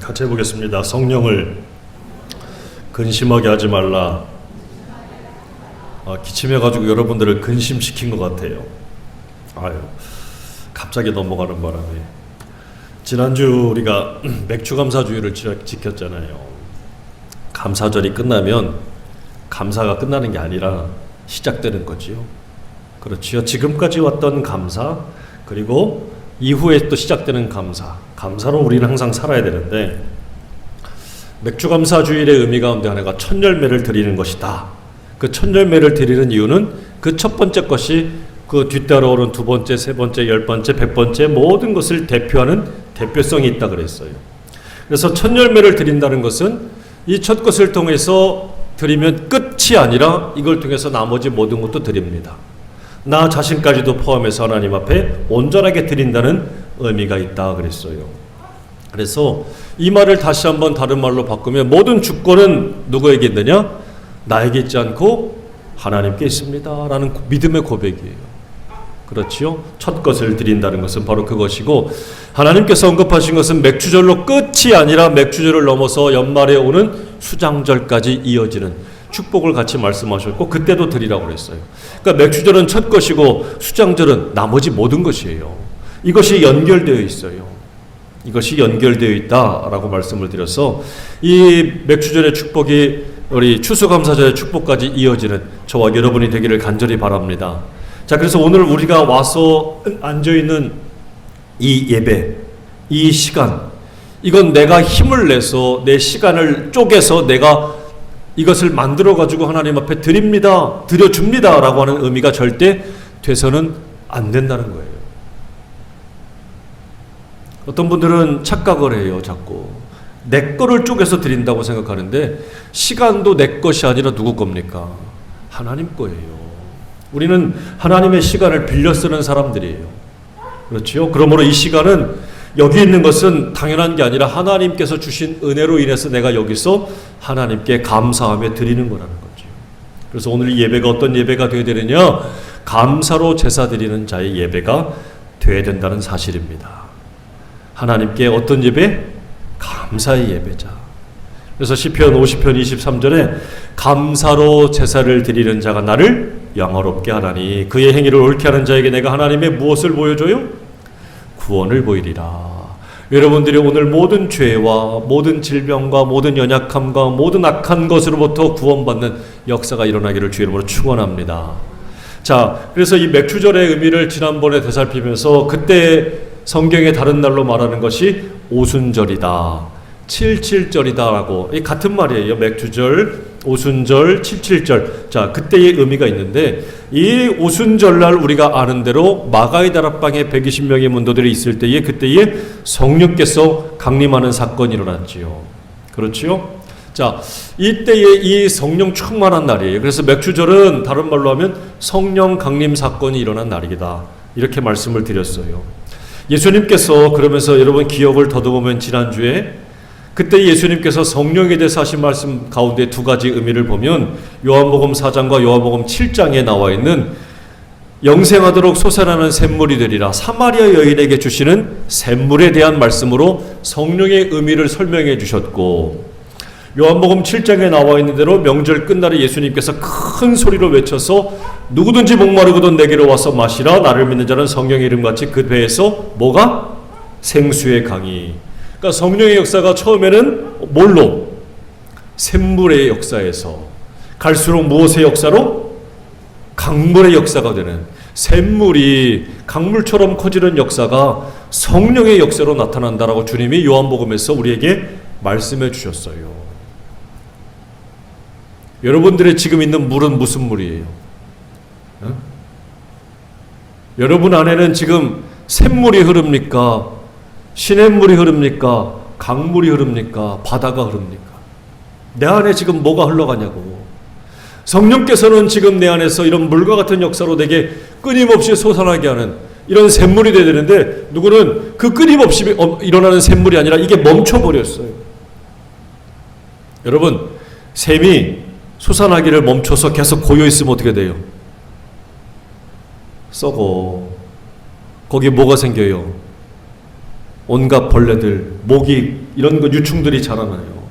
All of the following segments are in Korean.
같이 해보겠습니다. 성령을 근심하게 하지 말라. 기침해가지고 여러분들을 근심시킨 것 같아요. 갑자기 넘어가는 바람에. 지난주 우리가 맥주감사주의를 지켰잖아요. 감사절이 끝나면 감사가 끝나는 게 아니라 시작되는 거지요. 그렇지요. 지금까지 왔던 감사, 그리고 이후에 또 시작되는 감사로 우리는 항상 살아야 되는데, 맥주감사주일의 의미 가운데 하나가 첫 열매를 드리는 것이다. 그 첫 열매를 드리는 이유는 그 첫 번째 것이 그 뒤따라오는 두 번째, 세 번째, 열 번째, 백 번째 모든 것을 대표하는 대표성이 있다 그랬어요. 그래서 첫 열매를 드린다는 것은 이 첫 것을 통해서 드리면 끝이 아니라 이걸 통해서 나머지 모든 것도 드립니다. 나 자신까지도 포함해서 하나님 앞에 온전하게 드린다는 의미가 있다 그랬어요. 그래서 이 말을 다시 한번 다른 말로 바꾸면 모든 주권은 누구에게 있느냐? 나에게 있지 않고 하나님께 있습니다 라는 믿음의 고백이에요. 그렇지요? 첫 것을 드린다는 것은 바로 그것이고, 하나님께서 언급하신 것은 맥주절로 끝이 아니라 맥주절을 넘어서 연말에 오는 수장절까지 이어지는 축복을 같이 말씀하셨고, 그때도 드리라고 그랬어요. 그러니까 맥주절은 첫 것이고 수장절은 나머지 모든 것이에요. 이것이 연결되어 있어요. 이것이 연결되어 있다라고 말씀을 드려서 이 맥주절의 축복이 우리 추수감사절의 축복까지 이어지는 저와 여러분이 되기를 간절히 바랍니다. 자, 그래서 오늘 우리가 와서 앉아있는 이 예배, 이 시간, 이건 내가 힘을 내서 내 시간을 쪼개서 내가 이것을 만들어가지고 하나님 앞에 드립니다, 드려줍니다 라고 하는 의미가 절대 돼서는 안 된다는 거예요. 어떤 분들은 착각을 해요. 자꾸 내 거를 쪼개서 드린다고 생각하는데, 시간도 내 것이 아니라 누구 겁니까? 하나님 거예요. 우리는 하나님의 시간을 빌려 쓰는 사람들이에요. 그렇지요? 그러므로 이 시간은 여기 있는 것은 당연한 게 아니라 하나님께서 주신 은혜로 인해서 내가 여기서 하나님께 감사하며 드리는 거라는 거죠. 그래서 오늘 이 예배가 어떤 예배가 되어야 되느냐? 감사로 제사 드리는 자의 예배가 되어야 된다는 사실입니다. 하나님께 어떤 예배? 감사의 예배자. 그래서 시편 50편 23절에 감사로 제사를 드리는 자가 나를 영화롭게 하나니 그의 행위를 옳게 하는 자에게 내가 하나님의 무엇을 보여줘요? 구원을 보이리라. 여러분들이 오늘 모든 죄와 모든 질병과 모든 연약함과 모든 악한 것으로부터 구원받는 역사가 일어나기를 주의 이름으로 축원합니다. 자, 그래서 이 맥주절의 의미를 지난번에 되살피면서 그때 성경의 다른 날로 말하는 것이 오순절이다, 칠칠절이다라고, 이 같은 말이에요. 맥주절, 오순절, 칠칠절. 자, 그때의 의미가 있는데, 이 오순절날 우리가 아는 대로 마가의 다락방에 120명의 문도들이 있을 때에 그때에 성령께서 강림하는 사건이 일어났지요. 그렇지요? 자, 이때에 이 성령 충만한 날이에요. 그래서 맥주절은 다른 말로 하면 성령 강림 사건이 일어난 날이다, 이렇게 말씀을 드렸어요. 예수님께서 그러면서 여러분 기억을 더듬으면 지난주에 그때 예수님께서 성령에 대해서 하신 말씀 가운데 두 가지 의미를 보면 요한복음 4장과 요한복음 7장에 나와 있는 영생하도록 솟아나는 샘물이 되리라, 사마리아 여인에게 주시는 샘물에 대한 말씀으로 성령의 의미를 설명해 주셨고, 요한복음 7장에 나와 있는 대로 명절 끝날에 예수님께서 큰 소리로 외쳐서 누구든지 목마르거든 내게로 와서 마시라, 나를 믿는 자는 성령의 이름같이 그 배에서 뭐가? 생수의 강이. 그러니까 성령의 역사가 처음에는 뭘로? 샘물의 역사에서 갈수록 무엇의 역사로? 강물의 역사가 되는, 샘물이 강물처럼 커지는 역사가 성령의 역사로 나타난다라고 주님이 요한복음에서 우리에게 말씀해 주셨어요. 여러분들의 지금 있는 물은 무슨 물이에요? 여러분 안에는 지금 샘물이 흐릅니까? 시냇물이 흐릅니까? 강물이 흐릅니까? 바다가 흐릅니까? 내 안에 지금 뭐가 흘러가냐고. 성령께서는 지금 내 안에서 이런 물과 같은 역사로 내게 끊임없이 솟아나게 하는 이런 샘물이 되어야 되는데, 누구는 그 끊임없이 일어나는 샘물이 아니라 이게 멈춰버렸어요. 여러분, 샘이 솟아나기를 멈춰서 계속 고여있으면 어떻게 돼요? 썩어. 거기 뭐가 생겨요? 온갖 벌레들, 모기 이런 거 유충들이 자라나요.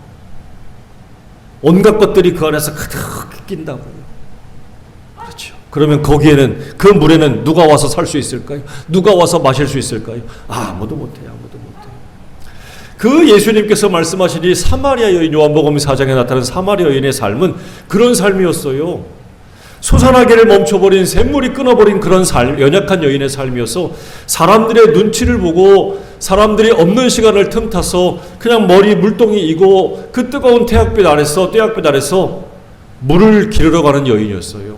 온갖 것들이 그 안에서 가득 낀다고요. 그렇죠. 그러면 거기에는, 그 물에는 누가 와서 살 수 있을까요? 누가 와서 마실 수 있을까요? 아무도 못해요. 아무도 못해요. 그 예수님께서 말씀하신 이 사마리아 여인, 요한복음 4장에 나타난 사마리아 여인의 삶은 그런 삶이었어요. 솟아나기를 멈춰버린, 샘물이 끊어버린 그런 삶, 연약한 여인의 삶이어서 사람들의 눈치를 보고 사람들이 없는 시간을 틈타서 그냥 머리 물동이 이고 그 뜨거운 태양빛 아래서 물을 기르러 가는 여인이었어요.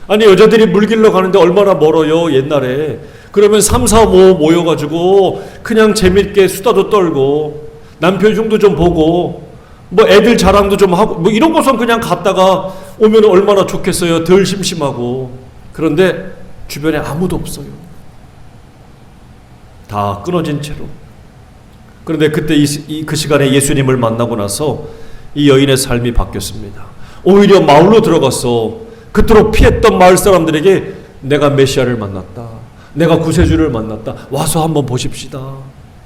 아니, 여자들이 물 기르러 가는데 얼마나 멀어요, 옛날에. 그러면 3, 4, 5 모여가지고 그냥 재밌게 수다도 떨고 남편 흉도 좀 보고 뭐 애들 자랑도 좀 하고 뭐 이런 곳은 그냥 갔다가 오면 얼마나 좋겠어요. 덜 심심하고. 그런데 주변에 아무도 없어요. 다 끊어진 채로. 그런데 그때 그 시간에 예수님을 만나고 나서 이 여인의 삶이 바뀌었습니다. 오히려 마을로 들어가서 그토록 피했던 마을 사람들에게 내가 메시아를 만났다, 내가 구세주를 만났다, 와서 한번 보십시다,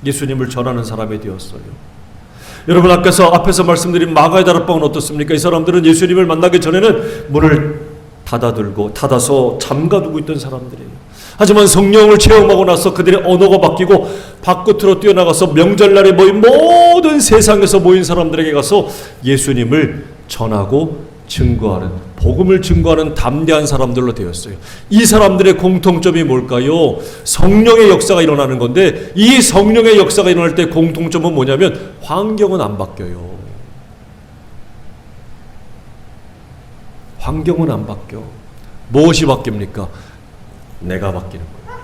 예수님을 전하는 사람이 되었어요. 여러분, 앞에서 말씀드린 마가의 다락방은 어떻습니까? 이 사람들은 예수님을 만나기 전에는 문을 닫아서 잠가두고 있던 사람들이에요. 하지만 성령을 체험하고 나서 그들의 언어가 바뀌고 밖으로 뛰어나가서 명절날에 모인 모든 세상에서 모인 사람들에게 가서 예수님을 전하고 증거하는, 복음을 증거하는 담대한 사람들로 되었어요. 이 사람들의 공통점이 뭘까요? 성령의 역사가 일어나는 건데, 이 성령의 역사가 일어날 때 공통점은 뭐냐면 환경은 안 바뀌어요. 환경은 안 바뀌어. 무엇이 바뀝니까? 내가 바뀌는 거예요.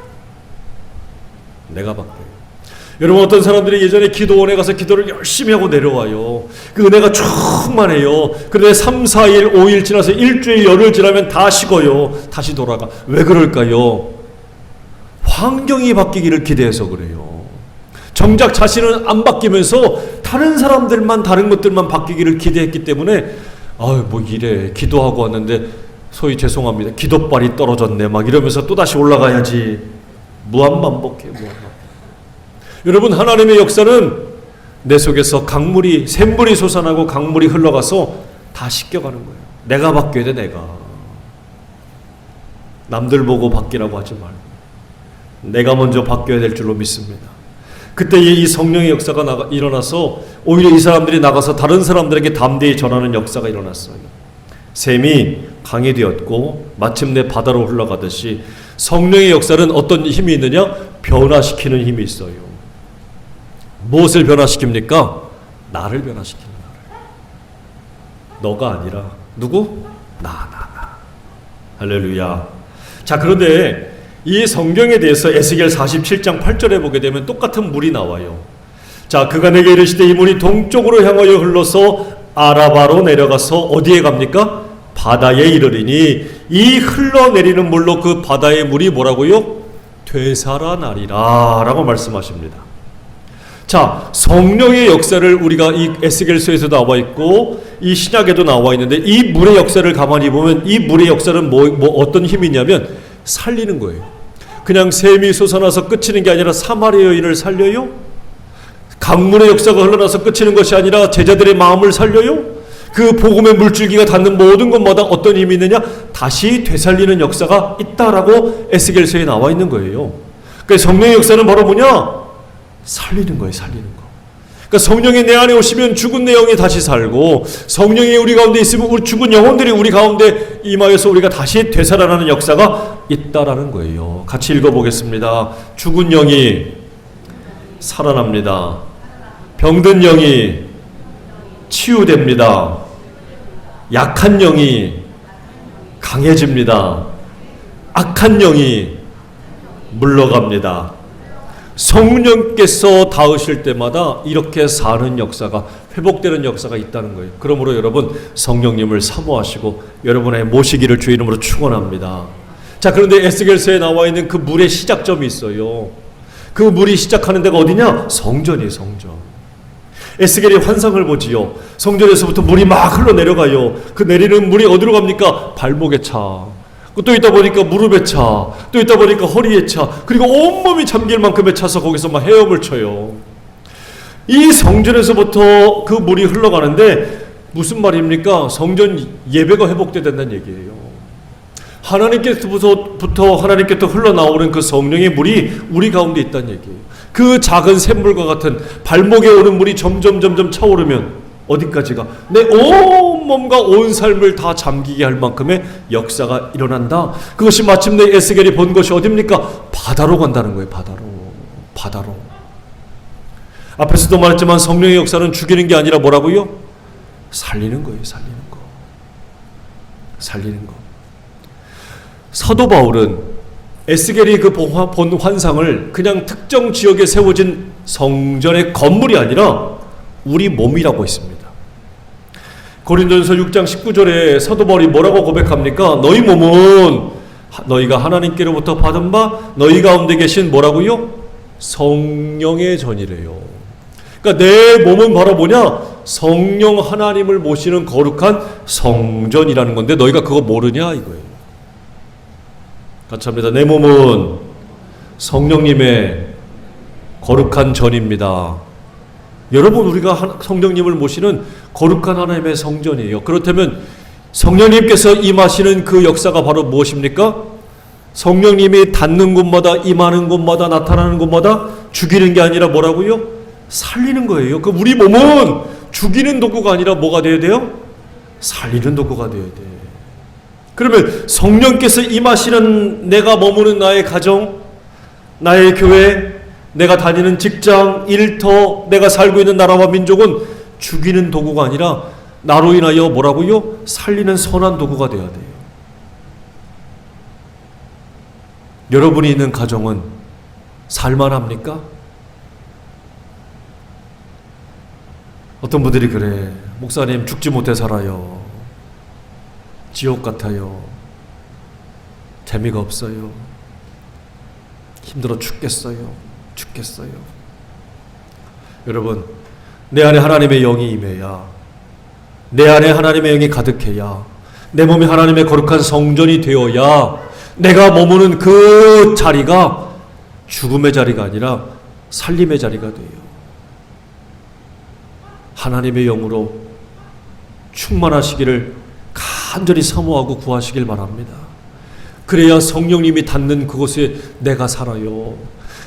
내가 바뀌어요. 여러분, 어떤 사람들이 예전에 기도원에 가서 기도를 열심히 하고 내려와요. 그 은혜가 충만해요. 그런데 3, 4일, 5일 지나서 일주일, 열흘 지나면 다 식어요. 다시 돌아가. 왜 그럴까요? 환경이 바뀌기를 기대해서 그래요. 정작 자신은 안 바뀌면서 다른 사람들만, 다른 것들만 바뀌기를 기대했기 때문에 뭐 이래, 기도하고 왔는데 소위 죄송합니다, 기도발이 떨어졌네 막 이러면서 또다시 올라가야지. 무한반복해요. 무한반복. 여러분, 하나님의 역사는 내 속에서 샘물이 솟아나고 강물이 흘러가서 다 씻겨가는 거예요. 내가 바뀌어야 돼. 내가. 남들 보고 바뀌라고 하지 말고 내가 먼저 바뀌어야 될 줄로 믿습니다. 그때 이 성령의 역사가 일어나서 오히려 이 사람들이 나가서 다른 사람들에게 담대히 전하는 역사가 일어났어요. 샘이 강이 되었고 마침내 바다로 흘러가듯이 성령의 역사는 어떤 힘이 있느냐? 변화시키는 힘이 있어요. 무엇을 변화시킵니까? 나를 변화시키는 거예요. 너가 아니라 누구? 나. 할렐루야. 자, 그런데 이 성경에 대해서 에스겔 47장 8절에 보게 되면 똑같은 물이 나와요. 자, 그가 내게 이르시되 이 물이 동쪽으로 향하여 흘러서 아라바로 내려가서 어디에 갑니까? 바다에 이르리니 이 흘러내리는 물로 그 바다의 물이 뭐라고요? 되살아나리라 라고 말씀하십니다. 자, 성령의 역사를 우리가 이 에스겔서에서 나와 있고 이 신약에도 나와 있는데, 이 물의 역사를 가만히 보면 이 물의 역사는 어떤 힘이 있냐면 살리는 거예요. 그냥 샘이 솟아나서 끝이는 게 아니라 사마리아 여인을 살려요. 강물의 역사가 흘러나서 끝이는 것이 아니라 제자들의 마음을 살려요. 그 복음의 물줄기가 닿는 모든 것마다 어떤 힘이 있느냐? 다시 되살리는 역사가 있다라고 에스겔서에 나와 있는 거예요. 그러니까 성령의 역사는 바로 뭐냐? 살리는 거예요. 살리는 거. 그러니까 성령이 내 안에 오시면 죽은 내 영이 다시 살고, 성령이 우리 가운데 있으면 죽은 영혼들이 우리 가운데 임하여서 우리가 다시 되살아나는 역사가 있다라는 거예요. 같이 읽어보겠습니다. 죽은 영이 살아납니다. 병든 영이 치유됩니다. 약한 영이 강해집니다. 악한 영이 물러갑니다. 성령께서 닿으실 때마다 이렇게 사는 역사가, 회복되는 역사가 있다는 거예요. 그러므로 여러분, 성령님을 사모하시고 여러분의 모시기를 주 이름으로 축원합니다. 자, 그런데 에스겔서에 나와 있는 그 물의 시작점이 있어요. 그 물이 시작하는 데가 어디냐? 성전이에요. 성전. 에스겔이 환상을 보지요. 성전에서부터 물이 막 흘러내려가요. 그 내리는 물이 어디로 갑니까? 발목에 차. 또 있다 보니까 무릎에 차, 또 있다 보니까 허리에 차, 그리고 온몸이 잠길 만큼의 차서 거기서 막 헤엄을 쳐요. 이 성전에서부터 그 물이 흘러가는데 무슨 말입니까? 성전 예배가 회복된다는 얘기예요. 하나님께서부터 하나님께서 흘러나오는 그 성령의 물이 우리 가운데 있다는 얘기예요. 그 작은 샘물과 같은 발목에 오는 물이 점점 차오르면 어디까지가? 내 온 몸과 온 삶을 다 잠기게 할 만큼의 역사가 일어난다. 그것이 마침내 에스겔이 본 것이 어딥니까? 바다로 간다는 거예요. 바다로. 앞에서도 말했지만 성령의 역사는 죽이는 게 아니라 뭐라고요? 살리는 거예요. 살리는 거. 사도 바울은 에스겔이 그 본 환상을 그냥 특정 지역에 세워진 성전의 건물이 아니라 우리 몸이라고 했습니다. 고린도전서 6장 19절에 사도 바울이 뭐라고 고백합니까? 너희 몸은 너희가 하나님께로부터 받은 바 너희 가운데 계신 뭐라고요? 성령의 전이래요. 그러니까 내 몸은 바로 뭐냐? 성령 하나님을 모시는 거룩한 성전이라는 건데 너희가 그거 모르냐 이거예요. 같이 합니다. 내 몸은 성령님의 거룩한 전입니다. 여러분, 우리가 성령님을 모시는 거룩한 하나님의 성전이에요. 그렇다면 성령님께서 임하시는 그 역사가 바로 무엇입니까? 성령님이 닿는 곳마다, 임하는 곳마다, 나타나는 곳마다 죽이는 게 아니라 뭐라고요? 살리는 거예요. 그 우리 몸은 죽이는 도구가 아니라 뭐가 되어야 돼요? 살리는 도구가 되어야 돼. 그러면 성령께서 임하시는 내가 머무는 나의 가정, 나의 교회, 내가 다니는 직장, 일터, 내가 살고 있는 나라와 민족은 죽이는 도구가 아니라 나로 인하여 뭐라고요? 살리는 선한 도구가 되어야 돼요. 여러분이 있는 가정은 살만합니까? 어떤 분들이 그래. 목사님 죽지 못해 살아요. 지옥 같아요. 재미가 없어요. 힘들어 죽겠어요. 여러분, 내 안에 하나님의 영이 임해야, 내 안에 하나님의 영이 가득해야, 내 몸이 하나님의 거룩한 성전이 되어야 내가 머무는 그 자리가 죽음의 자리가 아니라 살림의 자리가 돼요. 하나님의 영으로 충만하시기를 간절히 사모하고 구하시길 바랍니다. 그래야 성령님이 닿는 그곳에 내가 살아요.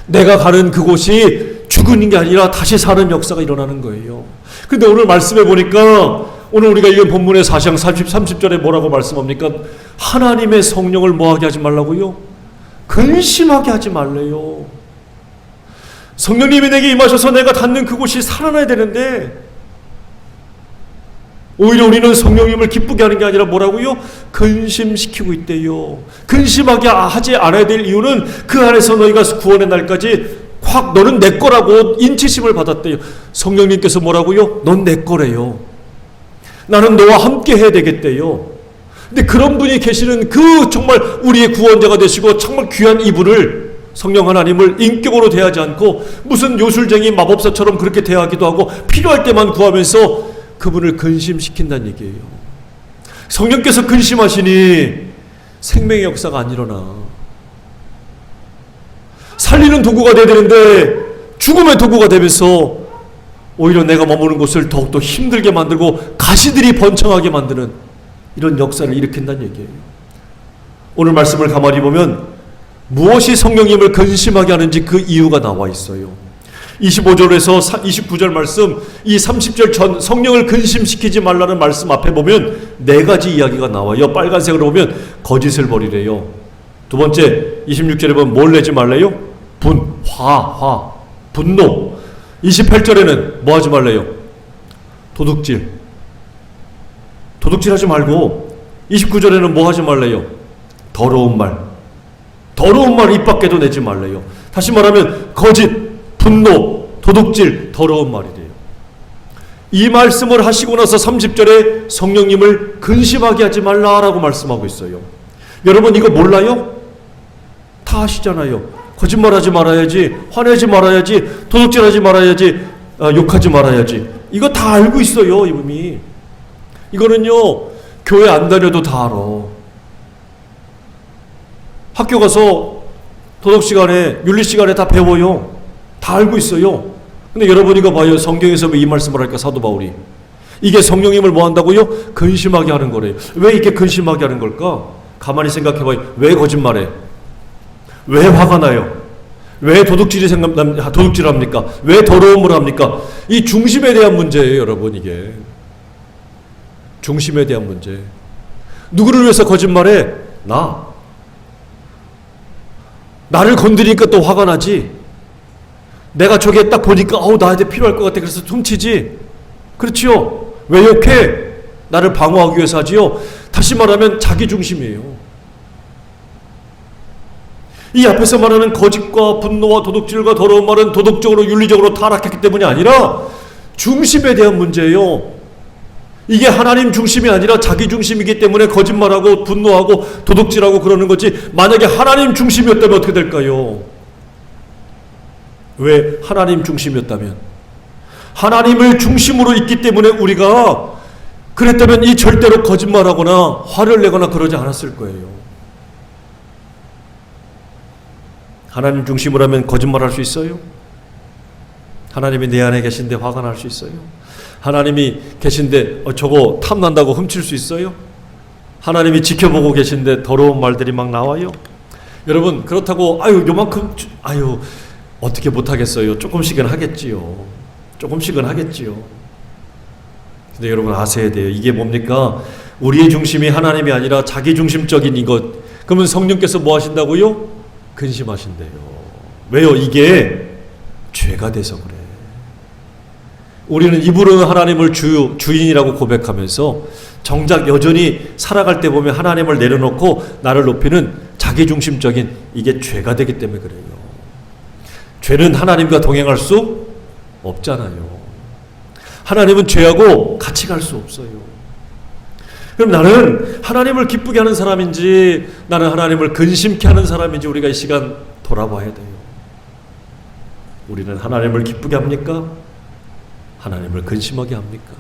내가 가는 그곳이 죽은 게 아니라 다시 사는 역사가 일어나는 거예요. 그런데 오늘 말씀해 보니까 오늘 우리가 읽은 본문의 4장 30절에 뭐라고 말씀합니까? 하나님의 성령을 뭐하게 하지 말라고요? 근심하게 하지 말래요. 성령님이 내게 임하셔서 내가 닿는 그곳이 살아나야 되는데 오히려 우리는 성령님을 기쁘게 하는 게 아니라 뭐라고요? 근심시키고 있대요. 근심하게 하지 않아야 될 이유는 그 안에서 너희가 구원의 날까지 확 너는 내 거라고 인치심을 받았대요. 성령님께서 뭐라고요? 넌 내 거래요. 나는 너와 함께 해야 되겠대요. 근데 그런 분이 계시는 그 정말 우리의 구원자가 되시고 정말 귀한 이분을, 성령 하나님을 인격으로 대하지 않고 무슨 요술쟁이 마법사처럼 그렇게 대하기도 하고 필요할 때만 구하면서 그분을 근심시킨다는 얘기예요. 성령께서 근심하시니 생명의 역사가 안 일어나. 살리는 도구가 돼야 되는데 죽음의 도구가 되면서 오히려 내가 머무는 곳을 더욱더 힘들게 만들고 가시들이 번창하게 만드는 이런 역사를 일으킨다는 얘기예요. 오늘 말씀을 가만히 보면 무엇이 성령님을 근심하게 하는지 그 이유가 나와 있어요. 25절에서 29절 말씀, 이 30절 전 성령을 근심시키지 말라는 말씀 앞에 보면 네 가지 이야기가 나와요. 빨간색으로 보면 거짓을 버리래요. 두 번째 26절에 보면 뭘 내지 말래요? 분노. 28절에는 뭐 하지 말래요? 도둑질하지 말고. 29절에는 뭐 하지 말래요? 더러운 말 입 밖에도 내지 말래요. 다시 말하면 거짓, 분노, 도둑질, 더러운 말이래요. 이 말씀을 하시고 나서 30절에 성령님을 근심하게 하지 말라라고 말씀하고 있어요. 여러분 이거 몰라요? 다 아시잖아요. 거짓말하지 말아야지, 화내지 말아야지, 도둑질하지 말아야지, 욕하지 말아야지. 이거 다 알고 있어요, 이분이. 이거는요, 교회 안 다녀도 다 알아. 학교 가서 도덕 시간에, 윤리 시간에 다 배워요. 다 알고 있어요. 근데 여러분 이거 봐요. 성경에서 왜 이 말씀을 할까? 사도 바울이 이게 성령님을 뭐 한다고요? 근심하게 하는 거래요. 왜 이렇게 근심하게 하는 걸까? 가만히 생각해봐요. 왜 거짓말해? 왜 화가 나요? 왜 도둑질합니까? 왜 더러움을 합니까? 이 중심에 대한 문제예요, 여러분. 이게 중심에 대한 문제. 누구를 위해서 거짓말해? 나를 건드리니까 또 화가 나지. 내가 저게 딱 보니까 나한테 필요할 것 같아. 그래서 훔치지. 그렇지요? 왜 욕해? 나를 방어하기 위해서 하지요. 다시 말하면 자기 중심이에요. 이 앞에서 말하는 거짓과 분노와 도둑질과 더러운 말은 도덕적으로 윤리적으로 타락했기 때문이 아니라 중심에 대한 문제예요. 이게 하나님 중심이 아니라 자기 중심이기 때문에 거짓말하고 분노하고 도둑질하고 그러는 거지. 만약에 하나님 중심이었다면 어떻게 될까요? 왜 하나님 중심이었다면? 하나님을 중심으로 있기 때문에 우리가 그랬다면 이 절대로 거짓말하거나 화를 내거나 그러지 않았을 거예요. 하나님 중심으로 하면 거짓말할 수 있어요? 하나님이 내 안에 계신데 화가 날 수 있어요? 하나님이 계신데 저거 탐난다고 훔칠 수 있어요? 하나님이 지켜보고 계신데 더러운 말들이 막 나와요? 여러분 그렇다고 요만큼 어떻게 못하겠어요? 조금씩은 하겠지요. 근데 여러분 아셔야 돼요. 이게 뭡니까? 우리의 중심이 하나님이 아니라 자기 중심적인 이것. 그러면 성령께서 뭐 하신다고요? 근심하신대요. 왜요? 이게 죄가 돼서 그래. 우리는 입으로는 하나님을 주인이라고 고백하면서 정작 여전히 살아갈 때 보면 하나님을 내려놓고 나를 높이는 자기중심적인 이게 죄가 되기 때문에 그래요. 죄는 하나님과 동행할 수 없잖아요. 하나님은 죄하고 같이 갈 수 없어요. 그럼 나는 하나님을 기쁘게 하는 사람인지 나는 하나님을 근심케 하는 사람인지 우리가 이 시간 돌아봐야 돼요. 우리는 하나님을 기쁘게 합니까? 하나님을 근심하게 합니까?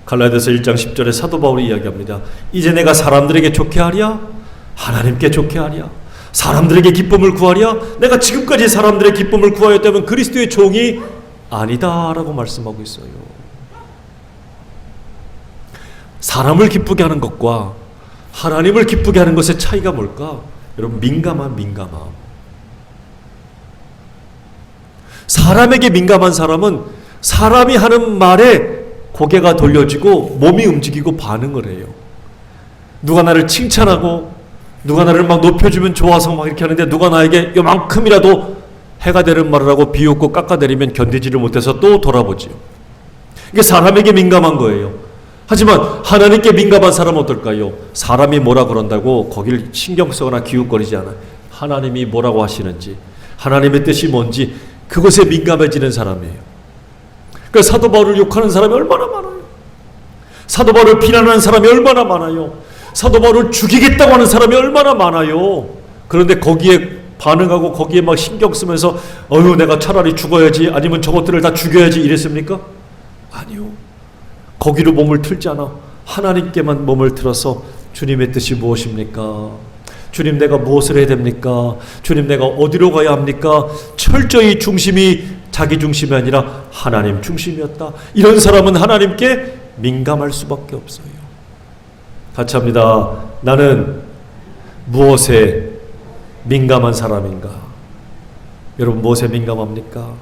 갈라디아서 1장 10절에 사도 바울이 이야기합니다. 이제 내가 사람들에게 좋게 하랴? 하나님께 좋게 하랴? 사람들에게 기쁨을 구하랴? 내가 지금까지 사람들의 기쁨을 구하였다면 그리스도의 종이 아니다라고 말씀하고 있어요. 사람을 기쁘게 하는 것과 하나님을 기쁘게 하는 것의 차이가 뭘까? 여러분 민감함. 사람에게 민감한 사람은 사람이 하는 말에 고개가 돌려지고 몸이 움직이고 반응을 해요. 누가 나를 칭찬하고 누가 나를 막 높여주면 좋아서 막 이렇게 하는데 누가 나에게 요만큼이라도 해가 되는 말을 하고 비웃고 깎아내리면 견디지를 못해서 또 돌아보지요. 이게 사람에게 민감한 거예요. 하지만 하나님께 민감한 사람은 어떨까요? 사람이 뭐라 그런다고 거길 신경 쓰거나 기웃거리지 않아요. 하나님이 뭐라고 하시는지 하나님의 뜻이 뭔지 그것에 민감해지는 사람이에요. 그러니까 사도 바울을 욕하는 사람이 얼마나 많아요. 사도 바울을 비난하는 사람이 얼마나 많아요. 사도 바울을 죽이겠다고 하는 사람이 얼마나 많아요. 그런데 거기에 반응하고 거기에 막 신경 쓰면서 내가 차라리 죽어야지 아니면 저것들을 다 죽여야지 이랬습니까? 아니요. 거기로 몸을 틀지 않아. 하나님께만 몸을 틀어서 주님의 뜻이 무엇입니까? 주님 내가 무엇을 해야 됩니까? 주님 내가 어디로 가야 합니까? 철저히 중심이 자기 중심이 아니라 하나님 중심이었다. 이런 사람은 하나님께 민감할 수밖에 없어요. 같이 합니다. 나는 무엇에 민감한 사람인가? 여러분 무엇에 민감합니까?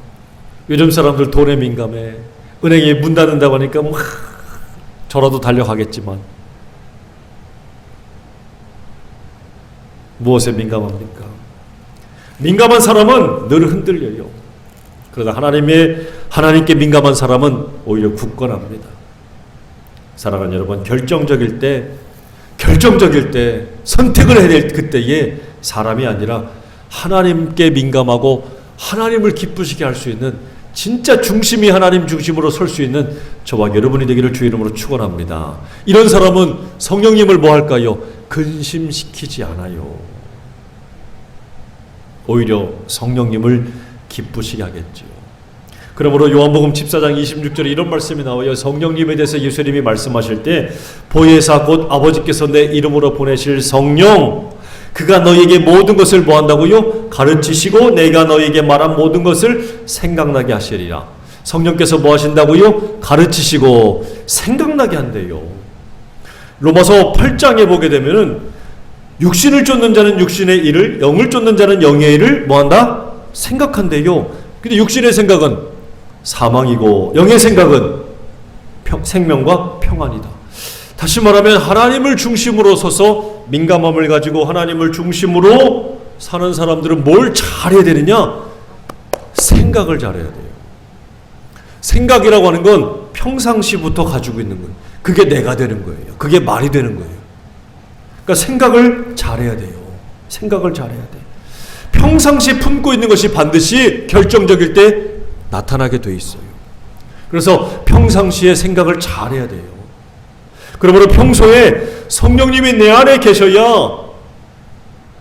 요즘 사람들 돈에 민감해. 은행에 문 닫는다고 하니까 저라도 달려가겠지만 무엇에 민감합니까? 민감한 사람은 늘 흔들려요. 그러나 하나님께 민감한 사람은 오히려 굳건합니다. 사랑하는 여러분, 결정적일 때 선택을 해야 될 그때에 사람이 아니라 하나님께 민감하고 하나님을 기쁘시게 할 수 있는 진짜 중심이 하나님 중심으로 설 수 있는 저와 여러분이 되기를 주의 이름으로 축원합니다. 이런 사람은 성령님을 뭐 할까요? 근심시키지 않아요. 오히려 성령님을 기쁘시게 하겠죠. 그러므로 요한복음 14장 26절에 이런 말씀이 나와요. 성령님에 대해서 예수님이 말씀하실 때 보혜사 곧 아버지께서 내 이름으로 보내실 성령 그가 너희에게 모든 것을 뭐 한다고요? 가르치시고 내가 너희에게 말한 모든 것을 생각나게 하시리라. 성령께서 뭐 하신다고요? 가르치시고 생각나게 한대요. 로마서 8장에 보게 되면은 육신을 쫓는 자는 육신의 일을, 영을 쫓는 자는 영의 일을 뭐한다? 생각한대요. 근데 육신의 생각은 사망이고 영의 생각은 생명과 평안이다. 다시 말하면 하나님을 중심으로 서서 민감함을 가지고 하나님을 중심으로 사는 사람들은 뭘 잘해야 되느냐? 생각을 잘해야 돼요. 생각이라고 하는 건 평상시부터 가지고 있는 거예요. 그게 내가 되는 거예요. 그게 말이 되는 거예요. 그러니까 생각을 잘해야 돼요. 생각을 잘해야 돼. 평상시 품고 있는 것이 반드시 결정적일 때 나타나게 돼 있어요. 그래서 평상시에 생각을 잘해야 돼요. 그러므로 평소에 성령님이 내 안에 계셔야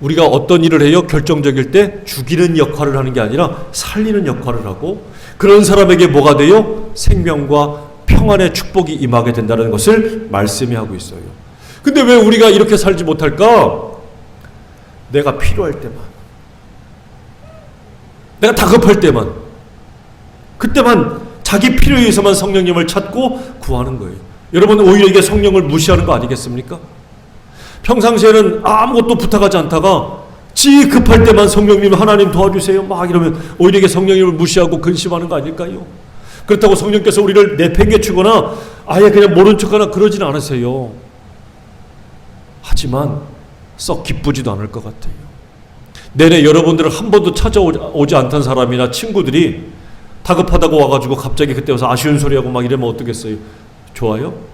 우리가 어떤 일을 해요? 결정적일 때 죽이는 역할을 하는 게 아니라 살리는 역할을 하고, 그런 사람에게 뭐가 돼요? 생명과 평안의 축복이 임하게 된다는 것을 말씀이 하고 있어요. 근데 왜 우리가 이렇게 살지 못할까? 내가 필요할 때만, 내가 다급할 때만, 그때만 자기 필요에 의해서만 성령님을 찾고 구하는 거예요. 여러분, 오히려 이게 성령을 무시하는 거 아니겠습니까? 평상시에는 아무것도 부탁하지 않다가 지 급할 때만 성령님, 하나님 도와주세요 막 이러면 오히려 이게 성령님을 무시하고 근심하는 거 아닐까요? 그렇다고 성령께서 우리를 내팽개치거나 아예 그냥 모른 척하나 그러지는 않으세요. 하지만 썩 기쁘지도 않을 것 같아요. 내내 여러분들을 한 번도 찾아오지 않던 사람이나 친구들이 다급하다고 와가지고 갑자기 그때 와서 아쉬운 소리하고 막 이러면 어떻겠어요? 좋아요?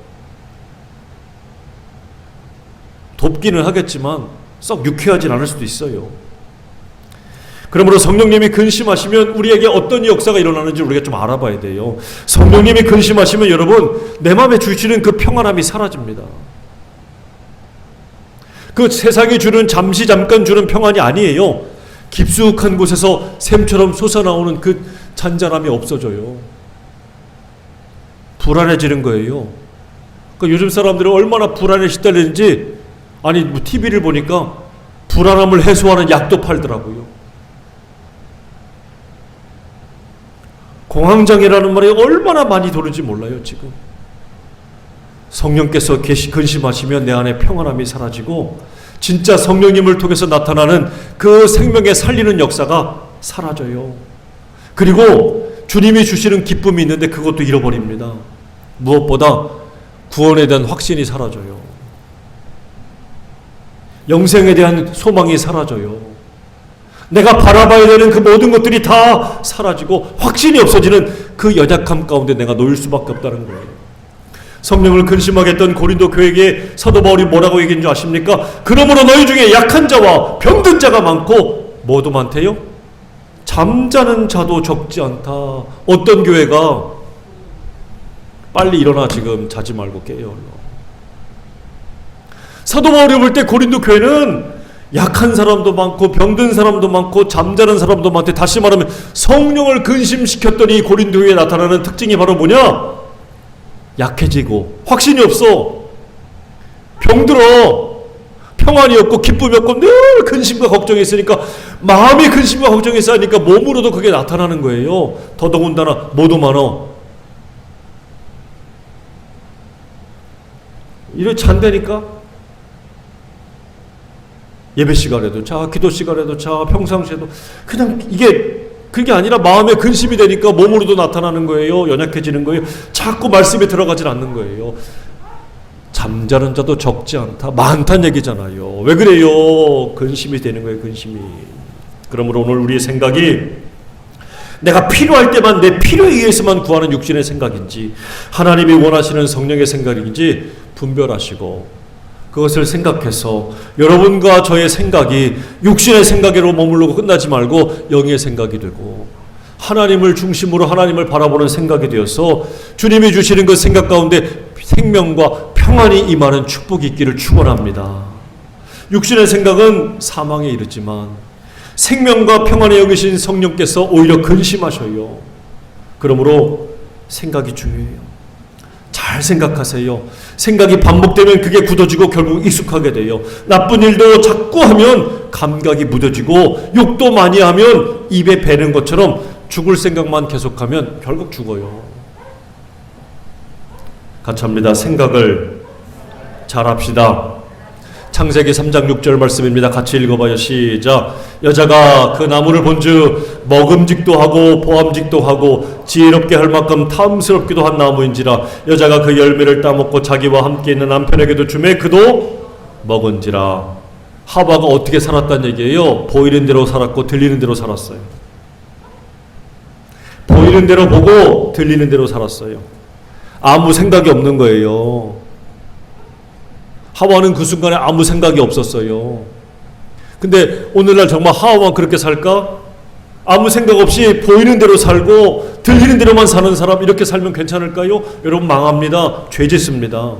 돕기는 하겠지만 썩 유쾌하진 않을 수도 있어요. 그러므로 성령님이 근심하시면 우리에게 어떤 역사가 일어나는지 우리가 좀 알아봐야 돼요. 성령님이 근심하시면 여러분, 내 마음에 주시는 그 평안함이 사라집니다. 그 세상이 주는 잠깐 주는 평안이 아니에요. 깊숙한 곳에서 샘처럼 솟아나오는 그 잔잔함이 없어져요. 불안해지는 거예요. 그러니까 요즘 사람들은 얼마나 불안에 시달리는지, 아니 뭐 TV를 보니까 불안함을 해소하는 약도 팔더라고요. 공황장애라는 말이 얼마나 많이 도는지 몰라요 지금. 성령께서 근심하시면 내 안에 평안함이 사라지고 진짜 성령님을 통해서 나타나는 그 생명에 살리는 역사가 사라져요. 그리고 주님이 주시는 기쁨이 있는데 그것도 잃어버립니다. 무엇보다 구원에 대한 확신이 사라져요. 영생에 대한 소망이 사라져요. 내가 바라봐야 되는 그 모든 것들이 다 사라지고 확신이 없어지는 그 연약함 가운데 내가 놓일 수밖에 없다는 거예요. 성령을 근심하게 했던 고린도 교회에 사도 바울이 뭐라고 얘기한 줄 아십니까? 그러므로 너희 중에 약한 자와 병든 자가 많고 뭐도 많대요? 잠자는 자도 적지 않다. 어떤 교회가? 빨리 일어나, 지금 자지 말고 깨요. 사도 바울이 볼 때 고린도 교회는 약한 사람도 많고 병든 사람도 많고 잠자는 사람도 많대. 다시 말하면 성령을 근심시켰더니 고린도 교회에 나타나는 특징이 바로 뭐냐? 약해지고 확신이 없어, 병들어, 평안이 없고 기쁨이 없고 늘 근심과 걱정이 있으니까, 마음이 근심과 걱정이 쌓이니까 몸으로도 그게 나타나는 거예요. 더더군다나 뭐도 많어. 이래 잔다니까. 예배 시간에도 자, 기도 시간에도 자, 평상시에도 그냥 이게 그게 아니라 마음에 근심이 되니까 몸으로도 나타나는 거예요. 연약해지는 거예요. 자꾸 말씀에 들어가질 않는 거예요. 잠자는 자도 적지 않다. 많다는 얘기잖아요. 왜 그래요? 근심이 되는 거예요. 근심이. 그러므로 오늘 우리의 생각이 내가 필요할 때만 내 필요에 의해서만 구하는 육신의 생각인지 하나님이 원하시는 성령의 생각인지 분별하시고 그것을 생각해서 여러분과 저의 생각이 육신의 생각으로 머무르고 끝나지 말고 영의 생각이 되고 하나님을 중심으로 하나님을 바라보는 생각이 되어서 주님이 주시는 그 생각 가운데 생명과 평안이 임하는 축복이 있기를 축원합니다. 육신의 생각은 사망에 이르지만 생명과 평안에 여기신 성령께서 오히려 근심하셔요. 그러므로 생각이 중요해요. 잘 생각하세요. 생각이 반복되면 그게 굳어지고 결국 익숙하게 돼요. 나쁜 일도 자꾸 하면 하면 감각이 무뎌지고 욕도 많이 하면 입에 배는 것처럼 죽을 생각만 계속하면 결국 죽어요. 같이 합니다. 생각을 잘합시다. 창세기 3장 6절 말씀입니다. 같이 읽어봐요. 시작. 여자가 그 나무를 본즉 먹음직도 하고 보암직도 하고 지혜롭게 할 만큼 탐스럽기도 한 나무인지라. 여자가 그 열매를 따먹고 자기와 함께 있는 남편에게도 주매 그도 먹은지라. 하와가 어떻게 살았다는 얘기예요? 보이는 대로 살았고 들리는 대로 살았어요. 보이는 대로 보고 들리는 대로 살았어요. 아무 생각이 없는 거예요. 하와는 그 순간에 아무 생각이 없었어요. 근데 오늘날 정말 하와만 그렇게 살까? 아무 생각 없이 보이는 대로 살고 들리는 대로만 사는 사람, 이렇게 살면 괜찮을까요? 여러분, 망합니다. 죄 짓습니다.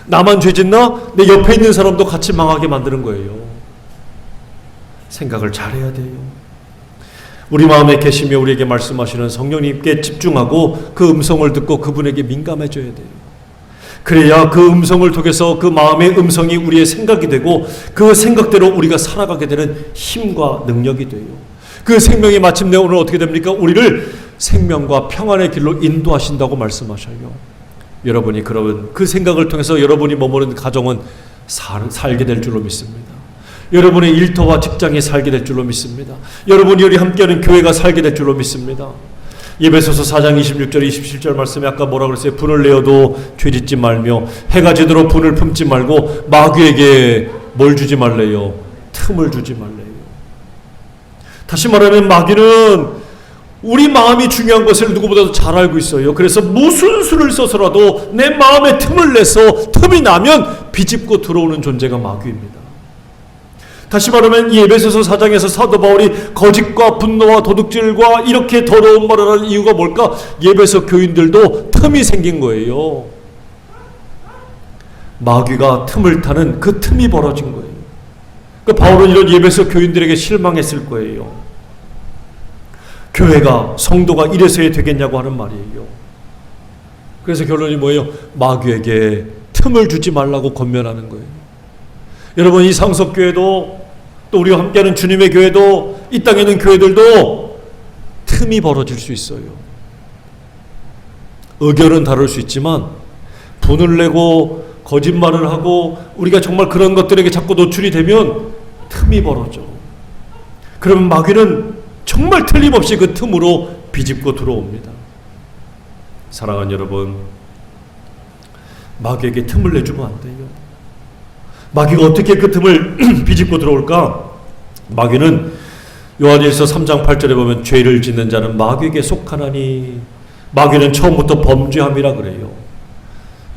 나만 죄 짓나? 내 옆에 있는 사람도 같이 망하게 만드는 거예요. 생각을 잘해야 돼요. 우리 마음에 계시며 우리에게 말씀하시는 성령님께 집중하고 그 음성을 듣고 그분에게 민감해져야 돼요. 그래야 그 음성을 통해서 그 마음의 음성이 우리의 생각이 되고 그 생각대로 우리가 살아가게 되는 힘과 능력이 돼요. 그 생명이 마침내 오늘 어떻게 됩니까? 우리를 생명과 평안의 길로 인도하신다고 말씀하셔요. 여러분이 그러면 그 생각을 통해서 여러분이 머무는 가정은 살게 될 줄로 믿습니다. 여러분의 일터와 직장이 살게 될 줄로 믿습니다. 여러분이 우리 함께하는 교회가 살게 될 줄로 믿습니다. 에베소서 4장 26절 27절 말씀에 아까 뭐라 그랬어요? 분을 내어도 죄짓지 말며 해가 지도록 분을 품지 말고 마귀에게 뭘 주지 말래요? 틈을 주지 말래요. 다시 말하면 마귀는 우리 마음이 중요한 것을 누구보다도 잘 알고 있어요. 그래서 무슨 수를 써서라도 내 마음에 틈을 내서 틈이 나면 비집고 들어오는 존재가 마귀입니다. 다시 말하면 이 에베소서 4장에서 사도 바울이 거짓과 분노와 도둑질과 이렇게 더러운 말을 하는 이유가 뭘까? 에베소 교인들도 틈이 생긴 거예요. 마귀가 틈을 타는 그 틈이 벌어진 거예요. 그러니까 바울은 이런 에베소 교인들에게 실망했을 거예요. 교회가, 성도가 이래서야 되겠냐고 하는 말이에요. 그래서 결론이 뭐예요? 마귀에게 틈을 주지 말라고 권면하는 거예요. 여러분, 이 상속교회도 또 우리와 함께하는 주님의 교회도 이 땅에 있는 교회들도 틈이 벌어질 수 있어요. 의견은 다를 수 있지만 분을 내고 거짓말을 하고 우리가 정말 그런 것들에게 자꾸 노출이 되면 틈이 벌어져. 그러면 마귀는 정말 틀림없이 그 틈으로 비집고 들어옵니다. 사랑하는 여러분, 마귀에게 틈을 내주면 안 돼요. 마귀가 어떻게 그 틈을 비집고 들어올까? 마귀는 요한일서 3장 8절에 보면 죄를 짓는 자는 마귀에게 속하나니, 마귀는 처음부터 범죄함이라 그래요.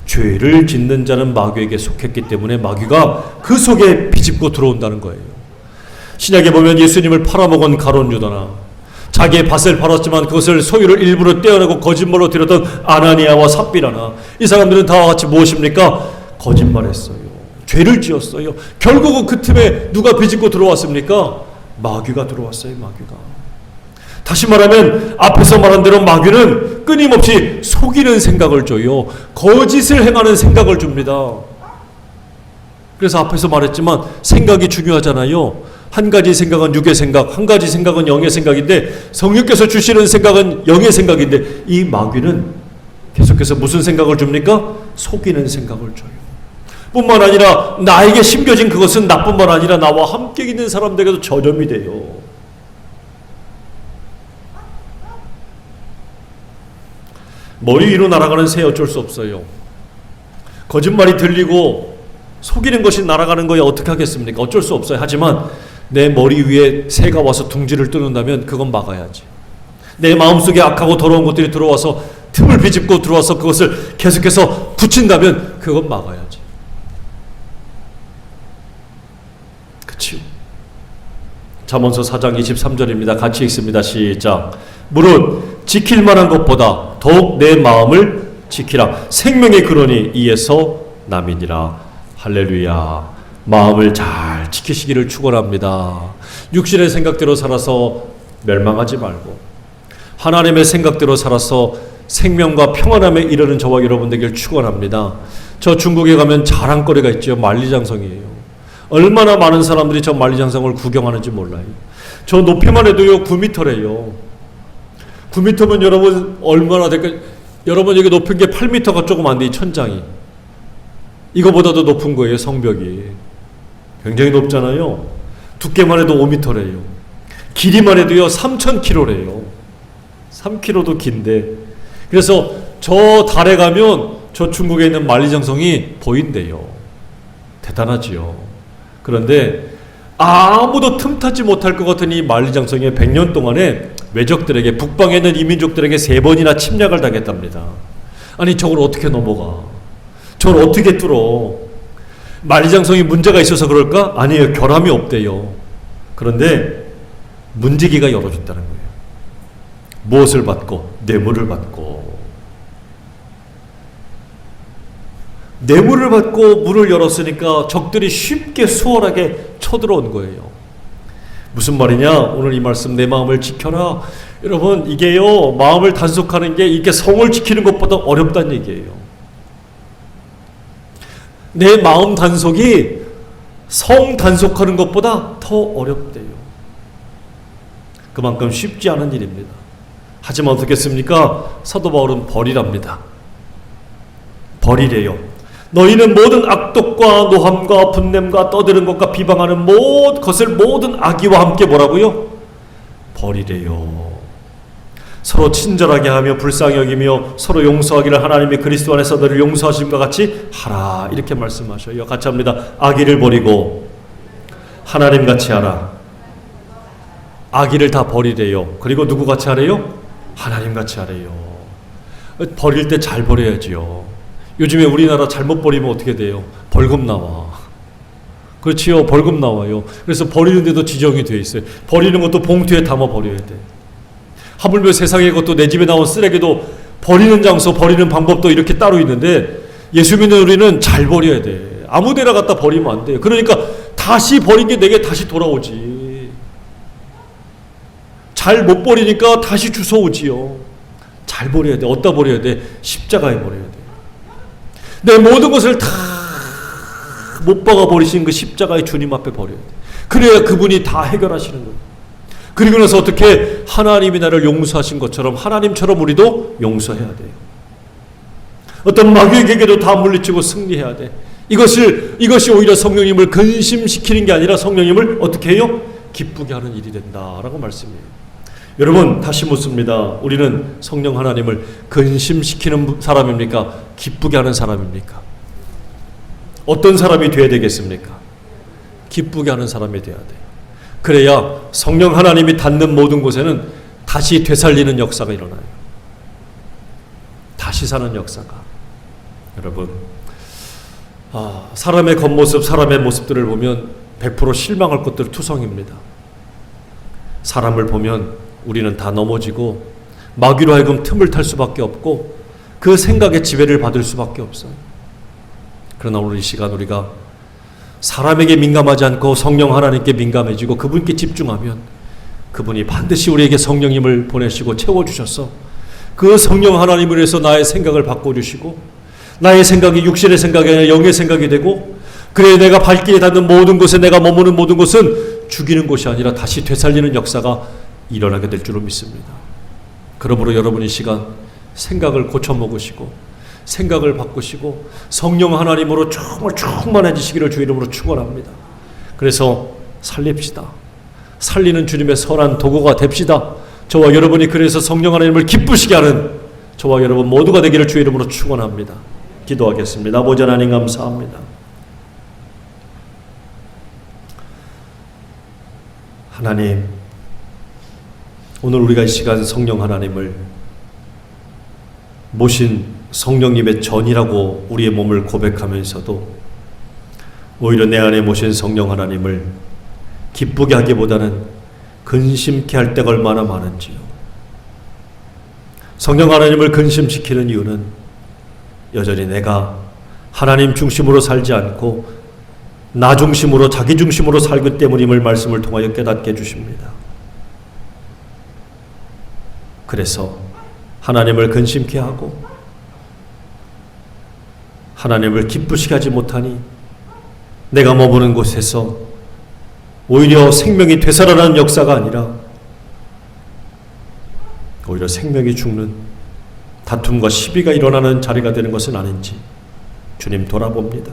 죄를 짓는 자는 마귀에게 속했기 때문에 마귀가 그 속에 비집고 들어온다는 거예요. 신약에 보면 예수님을 팔아먹은 가룟 유다나, 자기의 밭을 팔았지만 그것을 소유를 일부러 떼어내고 거짓말로 드렸던 아나니아와 삽비라나, 이 사람들은 다 같이 무엇입니까? 거짓말했어요. 죄를 지었어요. 결국은 그 틈에 누가 비집고 들어왔습니까? 마귀가 들어왔어요. 마귀가. 다시 말하면 앞에서 말한 대로 마귀는 끊임없이 속이는 생각을 줘요. 거짓을 행하는 생각을 줍니다. 그래서 앞에서 말했지만 생각이 중요하잖아요. 한 가지 생각은 육의 생각, 한 가지 생각은 영의 생각인데, 성령께서 주시는 생각은 영의 생각인데, 이 마귀는 계속해서 무슨 생각을 줍니까? 속이는 생각을 줘요. 뿐만 아니라 나에게 심겨진 그것은 나뿐만 아니라 나와 함께 있는 사람들에게도 전염이 돼요. 머리 위로 날아가는 새 어쩔 수 없어요. 거짓말이 들리고 속이는 것이 날아가는 거에 어떻게 하겠습니까? 어쩔 수 없어요. 하지만 내 머리 위에 새가 와서 둥지를 뚫는다면 그건 막아야지. 내 마음속에 악하고 더러운 것들이 들어와서 틈을 비집고 들어와서 그것을 계속해서 붙인다면 그건 막아야지. 그치요? 잠언서 4장 23절입니다. 같이 읽습니다. 시작. 무릇 지킬 만한 것보다 더욱 내 마음을 지키라. 생명의 근원이 이에서 남이니라. 할렐루야. 마음을 잘 지키시기를 축원합니다. 육신의 생각대로 살아서 멸망하지 말고 하나님의 생각대로 살아서 생명과 평안함에 이르는 저와 여러분 되길 축원합니다. 저 중국에 가면 자랑거리가 있죠. 만리장성이에요. 얼마나 많은 사람들이 저 만리장성을 구경하는지 몰라요. 저 높이만 해도요 9m래요. 9m면 여러분 얼마나 될까요? 여러분 여기 높은 게 8m가 조금 안 돼, 이 천장이. 이거보다도 높은 거예요, 성벽이. 굉장히 높잖아요. 두께만 해도 5m래요. 길이만 해도요 3,000km래요. 3km도 긴데. 그래서 저 달에 가면 저 중국에 있는 만리장성이 보인대요. 대단하지요. 그런데 아무도 틈타지 못할 것 같은 이 만리장성에 100년 동안에 외적들에게, 북방에 있는 이민족들에게 3번이나 침략을 당했답니다. 아니 저걸 어떻게 넘어가? 저걸 어떻게 뚫어? 만리장성이 문제가 있어서 그럴까? 아니에요. 결함이 없대요. 그런데 문지기가 열어줬다는 거예요. 무엇을 받고? 뇌물을 받고. 뇌물을 받고 문을 열었으니까 적들이 쉽게 수월하게 쳐들어온 거예요. 무슨 말이냐? 오늘 이 말씀, 내 마음을 지켜라. 여러분 이게요, 마음을 단속하는 게 이게 성을 지키는 것보다 어렵다는 얘기예요. 내 마음 단속이 성 단속하는 것보다 더 어렵대요. 그만큼 쉽지 않은 일입니다. 하지만 어떻겠습니까? 사도 바울은 버리랍니다. 버리래요. 너희는 모든 악독과 노함과 분냄과 떠드는 것과 비방하는 모든 것을 모든 악의와 함께 뭐라고요? 버리래요. 서로 친절하게 하며 불쌍히 여기며 서로 용서하기를 하나님이 그리스도 안에서 너를 용서하심과 같이 하라. 이렇게 말씀하셔요. 같이 합니다. 악의를 버리고 하나님 같이 하라. 악의를 다 버리래요. 그리고 누구 같이 하래요? 하나님 같이 하래요. 버릴 때 잘 버려야지요. 요즘에 우리나라 잘못 버리면 어떻게 돼요? 벌금 나와. 그렇지요. 벌금 나와요. 그래서 버리는데도 지정이 되어 있어요. 버리는 것도 봉투에 담아 버려야 돼. 하물며 세상의 것도, 내 집에 나온 쓰레기도 버리는 장소, 버리는 방법도 이렇게 따로 있는데, 예수 믿는 우리는 잘 버려야 돼. 아무 데나 갖다 버리면 안 돼요. 그러니까 다시 버린 게 내게 다시 돌아오지. 잘 못 버리니까 다시 주워오지요. 잘 버려야 돼. 어디다 버려야 돼? 십자가에 버려야 돼. 내 모든 것을 다 못 박아 버리신 그 십자가의 주님 앞에 버려야 돼. 그래야 그분이 다 해결하시는 거예요. 그리고 나서 어떻게? 하나님이 나를 용서하신 것처럼 하나님처럼 우리도 용서해야 돼요. 어떤 마귀에게도 다 물리치고 승리해야 돼. 이것이 오히려 성령님을 근심시키는 게 아니라 성령님을 어떻게 해요? 기쁘게 하는 일이 된다라고 말씀해요. 여러분 다시 묻습니다. 우리는 성령 하나님을 근심시키는 사람입니까? 기쁘게 하는 사람입니까? 어떤 사람이 되어야 되겠습니까? 기쁘게 하는 사람이 되어야 돼요. 그래야 성령 하나님이 닿는 모든 곳에는 다시 되살리는 역사가 일어나요. 다시 사는 역사가. 여러분, 사람의 겉모습, 사람의 모습들을 보면 100% 실망할 것들 투성입니다. 사람을 보면 우리는 다 넘어지고 마귀로 하여금 틈을 탈 수밖에 없고 그 생각에 지배를 받을 수밖에 없어요. 그러나 오늘 이 시간 우리가 사람에게 민감하지 않고 성령 하나님께 민감해지고 그분께 집중하면 그분이 반드시 우리에게 성령님을 보내시고 채워주셔서 그 성령 하나님을 위해서 나의 생각을 바꿔주시고 나의 생각이 육신의 생각이 아니라 영의 생각이 되고, 그래 내가 발길이 닿는 모든 곳에, 내가 머무는 모든 곳은 죽이는 곳이 아니라 다시 되살리는 역사가 일어나게 될 줄로 믿습니다. 그러므로 여러분 이 시간 생각을 고쳐먹으시고 생각을 바꾸시고 성령 하나님으로 정말 충만해지시기를 주 이름으로 축원합니다. 그래서 살립시다. 살리는 주님의 선한 도구가 됩시다. 저와 여러분이 그래서 성령 하나님을 기쁘시게 하는 저와 여러분 모두가 되기를 주 이름으로 축원합니다. 기도하겠습니다. 아버지 하나님 감사합니다. 하나님, 오늘 우리가 이 시간 성령 하나님을 모신 성령님의 전이라고 우리의 몸을 고백하면서도 오히려 내 안에 모신 성령 하나님을 기쁘게 하기보다는 근심케 할 때가 얼마나 많은지요. 성령 하나님을 근심시키는 이유는 여전히 내가 하나님 중심으로 살지 않고 나 중심으로, 자기 중심으로 살기 때문임을 말씀을 통하여 깨닫게 해주십니다. 그래서 하나님을 근심케 하고 하나님을 기쁘시게 하지 못하니 내가 머무는 곳에서 오히려 생명이 되살아나는 역사가 아니라 오히려 생명이 죽는 다툼과 시비가 일어나는 자리가 되는 것은 아닌지 주님 돌아봅니다.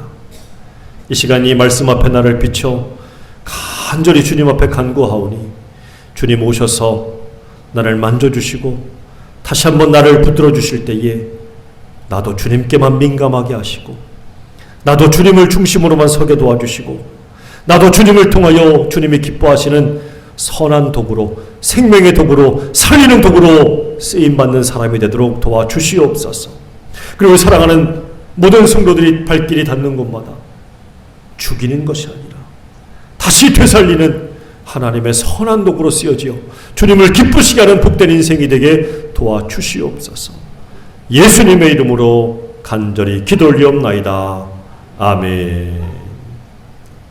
이 시간 이 말씀 앞에 나를 비춰 간절히 주님 앞에 간구하오니 주님 오셔서 나를 만져주시고 다시 한번 나를 붙들어 주실 때에 나도 주님께만 민감하게 하시고 나도 주님을 중심으로만 서게 도와주시고 나도 주님을 통하여 주님이 기뻐하시는 선한 도구로, 생명의 도구로, 살리는 도구로 쓰임받는 사람이 되도록 도와주시옵소서. 그리고 사랑하는 모든 성도들이 발길이 닿는 곳마다 죽이는 것이 아니라 다시 되살리는 하나님의 선한 도구로 쓰여지어 주님을 기쁘시게 하는 복된 인생이 되게 도와주시옵소서. 예수님의 이름으로 간절히 기도 올리옵나이다. 아멘.